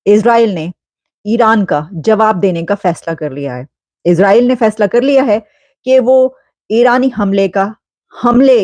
Israel ने Iran का जवाब देने का फैसला कर लिया है। इजराइल ने फैसला कर लिया है कि वो ईरानी हमले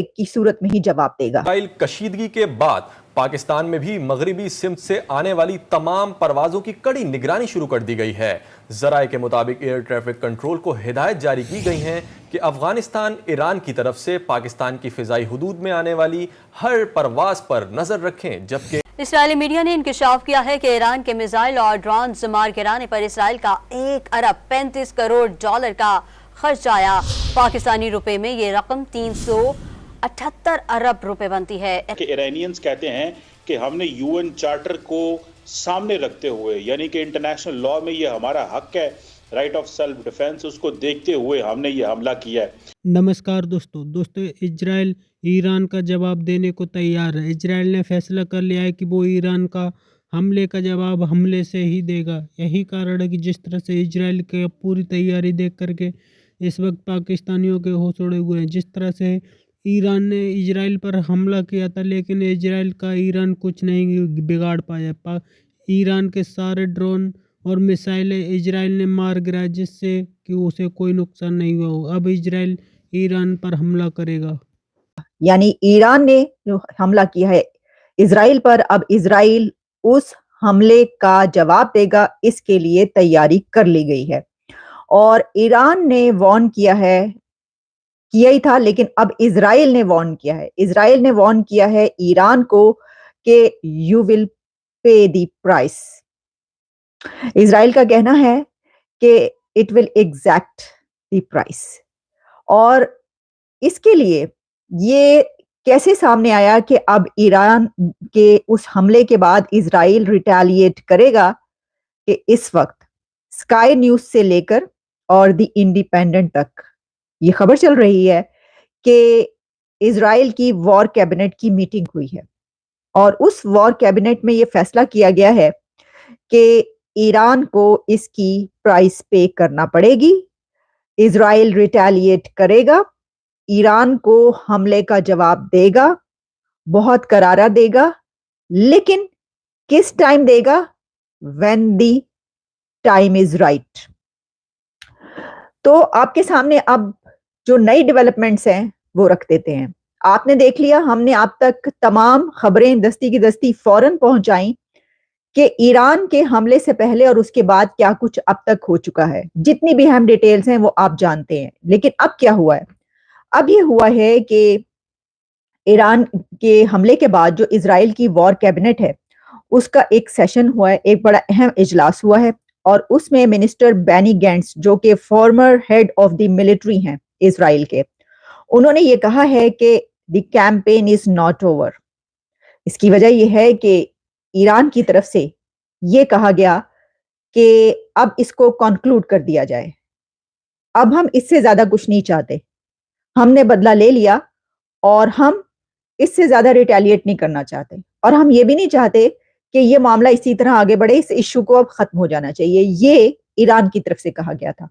की सूरत में ही जवाब देगा। इसराइल कशीदगी के बाद पाकिस्तान में भी मगरिबी सिमत से आने वाली तमाम परवाजों की कड़ी निगरानी शुरू कर दी गई है। जराये के मुताबिक एयर ट्रैफिक कंट्रोल को हिदायत जारी की गई है कि अफगानिस्तान ईरान की तरफ से पाकिस्तान की फिजाई हुदूद में आने वाली हर परवाज पर नजर रखें। जबकि इस्राएली मीडिया ने इंकशाफ किया है कि ईरान के मिसाइल और ड्रोन मार गिराने पर इसराइल का 1 अरब 35 करोड़ डॉलर का खर्च आया। पाकिस्तानी रुपए में ये रकम 378 अरब रुपए बनती है। ईरानियंस कहते हैं कि हमने यूएन चार्टर को सामने रखते हुए, यानी कि इंटरनेशनल लॉ में ये हमारा हक है, राइट ऑफ सेल्फ डिफेंस, उसको देखते हुए हमने ये हमला किया है। नमस्कार दोस्तों, इजराइल ईरान का जवाब देने को तैयार है। इजराइल ने फैसला कर लिया है कि वो ईरान का हमले का जवाब हमले से ही देगा। यही कारण है कि जिस तरह से इजराइल की पूरी तैयारी देख करके इस वक्त पाकिस्तानियों के होश उड़े हुए हैं। जिस तरह से ईरान ने इजराइल पर हमला किया था, लेकिन इजराइल का ईरान कुछ नहीं बिगाड़ पाया। ईरान के सारे ड्रोन और मिसाइलें इजराइल ने मार गिराया, जिससे कि उसे कोई नुकसान नहीं हुआ। अब इजराइल ईरान पर हमला करेगा। यानी ईरान ने जो हमला किया है इजराइल पर, अब इजराइल उस हमले का जवाब देगा, इसके लिए तैयारी कर ली गई है। और ईरान ने वार्न किया ही था, लेकिन अब इजराइल ने वार्न किया है। इजराइल ने वार्न किया है ईरान को कि you will pay the price. Israel का कहना है कि it will exact the price. और इसके लिए ये कैसे सामने आया कि अब ईरान के उस हमले के बाद इजराइल रिटेलिएट करेगा, कि इस वक्त स्काई न्यूज से लेकर और द इंडिपेंडेंट तक ये खबर चल रही है कि इजराइल की वॉर कैबिनेट की मीटिंग हुई है और उस वॉर कैबिनेट में ये फैसला किया गया है कि ईरान को इसकी प्राइस पे करना पड़ेगी। इजराइल रिटेलिएट करेगा, ईरान को हमले का जवाब देगा, बहुत करारा देगा, लेकिन किस टाइम देगा? When the time is right. तो आपके सामने अब जो नई डेवलपमेंट्स हैं वो रख देते हैं। आपने देख लिया, हमने आप तक तमाम खबरें दस्ती की दस्ती फौरन पहुंचाई कि ईरान के हमले से पहले और उसके बाद क्या कुछ अब तक हो चुका है। जितनी भी अहम डिटेल्स हैं वो आप जानते हैं। लेकिन अब क्या हुआ है? अब ये हुआ है कि ईरान के हमले के बाद जो इजराइल की वॉर कैबिनेट है उसका एक सेशन हुआ है, एक बड़ा अहम इजलास हुआ है। और उसमें मिनिस्टर बेनी गैंट्स, जो कि farmer head of the military हैं इजराइल के, उन्होंने ये कहा है कि the campaign is not over. इसकी वजह यह है कि ईरान की तरफ से ये कहा गया कि अब इसको कंक्लूड कर दिया जाए, अब हम इससे ज्यादा कुछ नहीं चाहते, हमने बदला ले लिया और हम इससे ज्यादा रिटेलिएट नहीं करना चाहते, और हम ये भी नहीं चाहते कि ये मामला इसी तरह आगे बढ़े, इस इश्यू को अब खत्म हो जाना चाहिए। ये ईरान की तरफ से कहा गया था।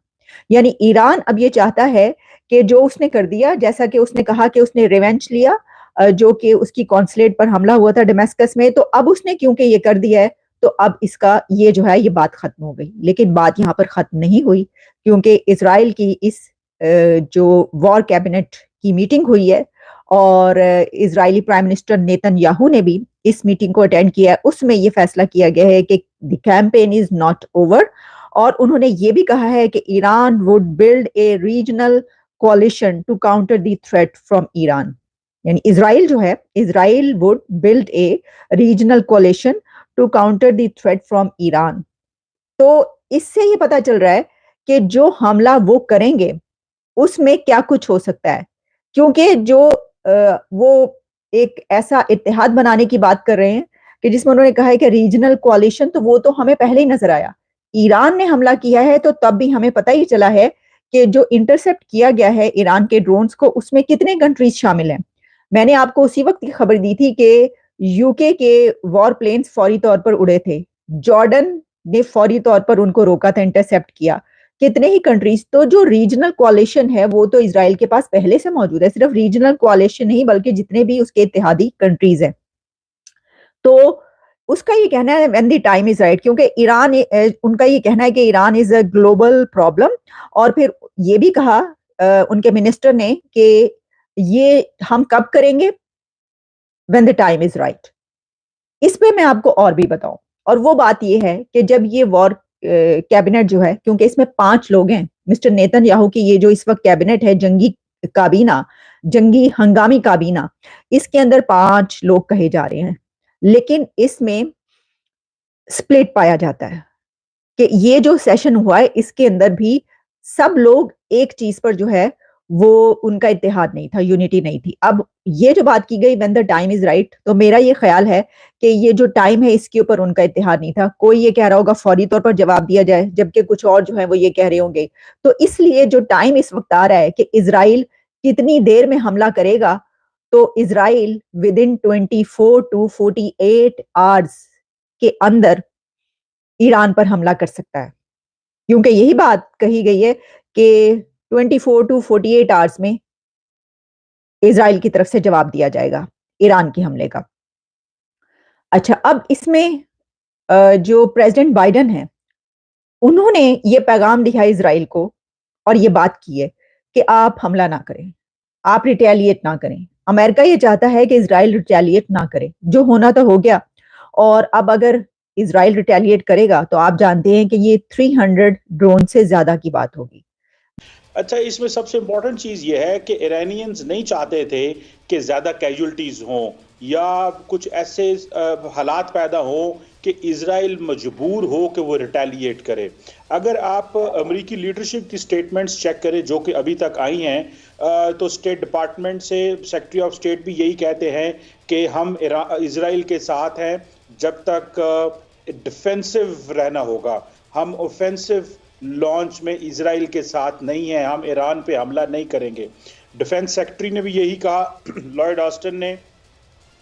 यानी ईरान अब ये चाहता है कि जो उसने कर दिया, जैसा कि उसने कहा कि उसने रिवेंज लिया, जो कि उसकी कॉन्सुलेट पर हमला हुआ था दमास्कस में, तो अब उसने क्योंकि ये कर दिया है तो अब इसका ये जो है ये बात खत्म हो गई। लेकिन बात यहाँ पर खत्म नहीं हुई, क्योंकि इजराइल की इस जो वॉर कैबिनेट की मीटिंग हुई है और इजरायली प्राइम मिनिस्टर नेतन्याहू ने भी इस मीटिंग को अटेंड किया है, उसमें यह फैसला किया गया है कि the campaign is not over. और उन्होंने ये भी कहा है कि Iran would build a regional coalition to counter the threat from Iran. यानी इजराइल जो है, Israel would build a regional coalition to counter the threat from Iran. तो इससे ये पता चल रहा है कि जो हमला वो करेंगे उसमें क्या कुछ हो सकता है, क्योंकि जो वो एक ऐसा इत्तेहाद बनाने की बात कर रहे हैं कि जिसमें उन्होंने कहा है कि रीजनल कोलिशन, तो वो तो हमें पहले ही नजर आया। ईरान ने हमला किया है तो तब भी हमें पता ही चला है कि जो इंटरसेप्ट किया गया है ईरान के ड्रोन्स को, उसमें कितने कंट्रीज शामिल हैं। मैंने आपको उसी वक्त की खबर दी थी कि यूके के वॉर प्लेन्स फौरी तौर पर उड़े थे, जॉर्डन ने फौरी तौर पर उनको रोका था, इंटरसेप्ट किया, कितने ही कंट्रीज। तो जो रीजनल कोलिशन है वो तो इजराइल के पास पहले से मौजूद है, सिर्फ रीजनल कोलिशन नहीं बल्कि जितने भी उसके इत्तेहादी कंट्रीज हैं। तो उसका ये कहना है when the time is right, क्योंकि उनका ये कहना है कि Iran is a global problem. और फिर ये भी कहा उनके मिनिस्टर ने कि ये हम कब करेंगे, when the time is right. इस पे मैं आपको और भी बताऊं, और वो बात ये है कि जब ये वॉर कैबिनेट जो है, क्योंकि इसमें 5 लोग हैं, मिस्टर नेतन्याहू की ये जो इस वक्त कैबिनेट है, जंगी काबीना, जंगी हंगामी काबीना, इसके अंदर 5 लोग कहे जा रहे हैं, लेकिन इसमें स्प्लिट पाया जाता है कि ये जो सेशन हुआ है इसके अंदर भी सब लोग एक चीज पर जो है वो उनका इत्तेहाद नहीं था, यूनिटी नहीं थी। अब ये जो बात की गई when the time is right, तो मेरा ये ख्याल है कि ये जो टाइम है इसके ऊपर उनका इत्तेहाद नहीं था। कोई ये कह रहा होगा फौरी तौर पर जवाब दिया जाए, जबकि कुछ और जो है वो ये कह रहे होंगे। तो इसलिए जो टाइम इस वक्त आ रहा है कि इजराइल कितनी देर में हमला करेगा, तो Israel within 24 to 48 hours के अंदर ईरान पर हमला कर सकता है, क्योंकि यही बात कही गई है कि 24 टू 48 आवर्स में इजराइल की तरफ से जवाब दिया जाएगा ईरान के हमले का। अच्छा, अब इसमें जो प्रेसिडेंट बाइडेन है, उन्होंने ये पैगाम दिया इजराइल को और ये बात की है कि आप हमला ना करें, आप रिटेलिएट ना करें। अमेरिका ये चाहता है कि इजराइल रिटेलिएट ना करे, जो होना तो हो गया। और अब अगर इजराइल रिटेलिएट करेगा तो आप जानते हैं कि ये 300 ड्रोन से ज्यादा की बात होगी। अच्छा, इसमें सबसे इम्पोर्टेंट चीज़ ये है कि ईरानियंस नहीं चाहते थे कि ज़्यादा कैजुअल्टीज़ हों या कुछ ऐसे हालात पैदा हों कि इज़राइल मजबूर हो कि वो रिटेलिएट करे। अगर आप अमेरिकी लीडरशिप की स्टेटमेंट्स चेक करें जो कि अभी तक आई हैं, तो स्टेट डिपार्टमेंट से सेक्रेटरी ऑफ स्टेट भी यही कहते हैं कि हम इज़राइल के साथ हैं जब तक डिफेंसिव रहना होगा। हम ऑफेंसिव लॉन्च में इजराइल के साथ नहीं है, हम ईरान पे हमला नहीं करेंगे। डिफेंस सेक्रेटरी ने भी यही कहा, लॉयड ऑस्टिन ने,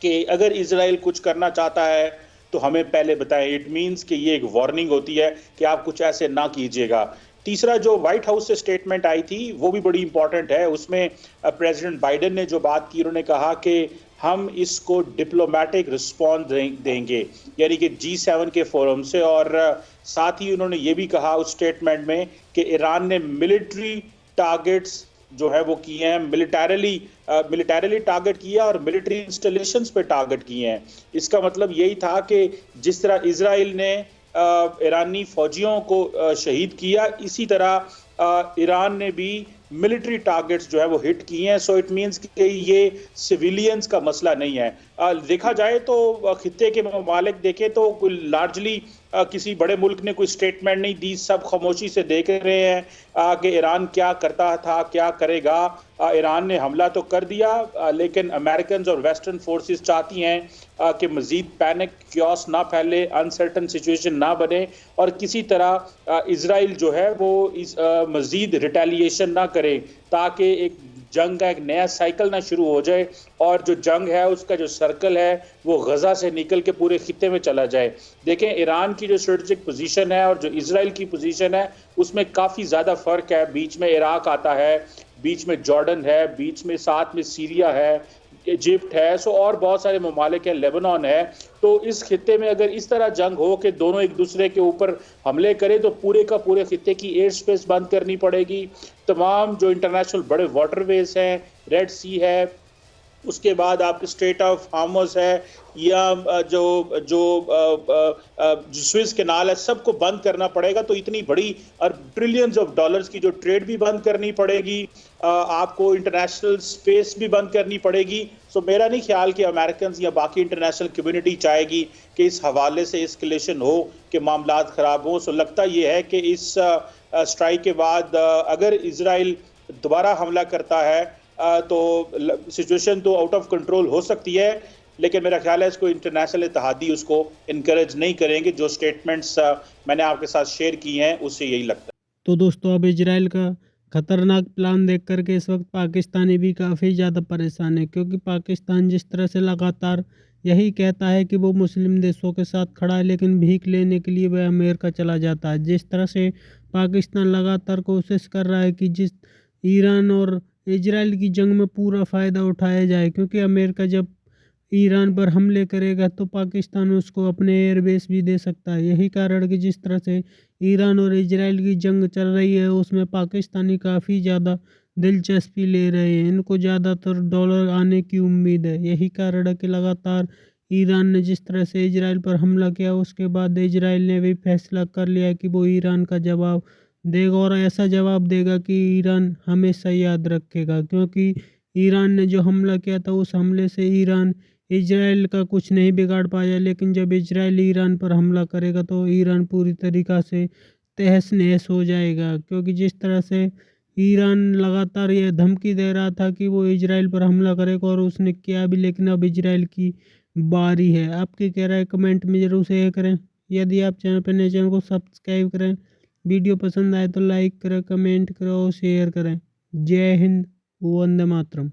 कि अगर इजराइल कुछ करना चाहता है तो हमें पहले बताएं। इट मींस कि ये एक वार्निंग होती है कि आप कुछ ऐसे ना कीजिएगा। तीसरा जो व्हाइट हाउस से स्टेटमेंट आई थी वो भी बड़ी इंपॉर्टेंट है। उसमें प्रेसिडेंट बाइडेन ने जो बात की, उन्होंने कहा कि हम इसको डिप्लोमेटिक रिस्पॉन्स देंगे, यानी कि G7 के फोरम से। और साथ ही उन्होंने ये भी कहा उस स्टेटमेंट में कि ईरान ने मिलिट्री टारगेट्स जो है वो किए हैं, मिलिटरीली टारगेट किया और मिलिट्री इंस्टॉलेशंस पे टारगेट किए हैं। इसका मतलब यही था कि जिस तरह इजराइल ने ईरानी फौजियों को शहीद किया, इसी तरह ईरान ने भी मिलिट्री टारगेट्स जो है वो हिट किए हैं। सो इट मींस कि ये सिविलियंस का मसला नहीं है। देखा जाए तो खित्ते के ममालिक देखें तो लार्जली किसी बड़े मुल्क ने कोई स्टेटमेंट नहीं दी, सब खामोशी से देख रहे हैं कि ईरान क्या करता था, क्या करेगा। ईरान ने हमला तो कर दिया, लेकिन अमेरिकन और वेस्टर्न फोर्सेस चाहती हैं कि मजीद पैनिक क्योस ना फैले, अनसर्टन सिचुएशन ना बने और किसी तरह इजराइल जो है वो मजीद रिटेलिएशन ना करे, ताकि एक जंग का एक नया साइकिल ना शुरू हो जाए और जो जंग है उसका जो सर्कल है वो गजा से निकल के पूरे खित्ते में चला जाए। देखें, ईरान की जो स्ट्रेटेजिक पोजीशन है और जो इजराइल की पोजीशन है उसमें काफ़ी ज़्यादा फ़र्क है। बीच में इराक आता है, बीच में जॉर्डन है, बीच में साथ में सीरिया है, इजिप्ट है, सो और बहुत सारे ममालिक हैं, लेबनान है। तो इस खित्ते में अगर इस तरह जंग हो कि दोनों एक दूसरे के ऊपर हमले करें तो पूरे का पूरे खित्ते की एयर स्पेस बंद करनी पड़ेगी। तमाम जो इंटरनेशनल बड़े वाटरवेज हैं, रेड सी है, उसके बाद आपके स्ट्रेट ऑफ हार्मस है, या जो जो स्विस कैनाल है, सबको बंद करना पड़ेगा। तो इतनी बड़ी और ट्रिलियंस ऑफ डॉलर्स की जो ट्रेड भी बंद करनी पड़ेगी, आपको इंटरनेशनल स्पेस भी बंद करनी पड़ेगी। सो मेरा नहीं ख्याल कि अमेरिकन या बाकी इंटरनेशनल कम्युनिटी चाहेगी कि इस हवाले से एस्केलेशन हो, कि मामलात ख़राब हो। सो लगता ये है कि इस स्ट्राइक के बाद अगर इजराइल दोबारा हमला करता है तो सिचुएशन तो आउट ऑफ कंट्रोल हो सकती है, लेकिन मेरा ख्याल है इसको इंटरनेशनल इत्तेहादी उसको इनकरेज नहीं करेंगे। जो स्टेटमेंट्स मैंने आपके साथ शेयर की हैं उससे यही लगता है। तो दोस्तों, अब इजराइल का खतरनाक प्लान देख कर के इस वक्त पाकिस्तानी भी काफ़ी ज़्यादा परेशान है, क्योंकि पाकिस्तान जिस तरह से लगातार यही कहता है कि वो मुस्लिम देशों के साथ खड़ा है, लेकिन भीख लेने के लिए वह अमेरिका चला जाता है। जिस तरह से पाकिस्तान लगातार कोशिश कर रहा है कि जिस ईरान और इजराइल की जंग में पूरा फ़ायदा उठाया जाए, क्योंकि अमेरिका जब ईरान पर हमले करेगा तो पाकिस्तान उसको अपने एयरबेस भी दे सकता है। यही कारण कि जिस तरह से ईरान और इजराइल की जंग चल रही है उसमें पाकिस्तानी काफ़ी ज़्यादा दिलचस्पी ले रहे हैं। इनको ज़्यादातर डॉलर आने की उम्मीद है। यही कारण है कि लगातार ईरान ने जिस तरह से इजराइल पर हमला किया उसके बाद इजराइल ने भी फैसला कर लिया कि वो ईरान का जवाब देगा और ऐसा जवाब देगा कि ईरान हमेशा याद रखेगा, क्योंकि ईरान ने जो हमला किया था उस हमले से ईरान इजराइल का कुछ नहीं बिगाड़ पाया, लेकिन जब इजराइल ईरान पर हमला करेगा तो ईरान पूरी तरीक़ा से तहस नहस हो जाएगा। क्योंकि जिस तरह से ईरान लगातार ये धमकी दे रहा था कि वो इजराइल पर हमला करेगा और उसने किया भी, लेकिन अब इजराइल की बारी है। आपकी क्या राय कमेंट में ज़रूर शेयर करें। यदि आप चैनल पर नए चैनल को सब्सक्राइब करें। वीडियो पसंद आए तो लाइक करें, कमेंट करें और शेयर करें। जय हिंद, वंदे मातरम।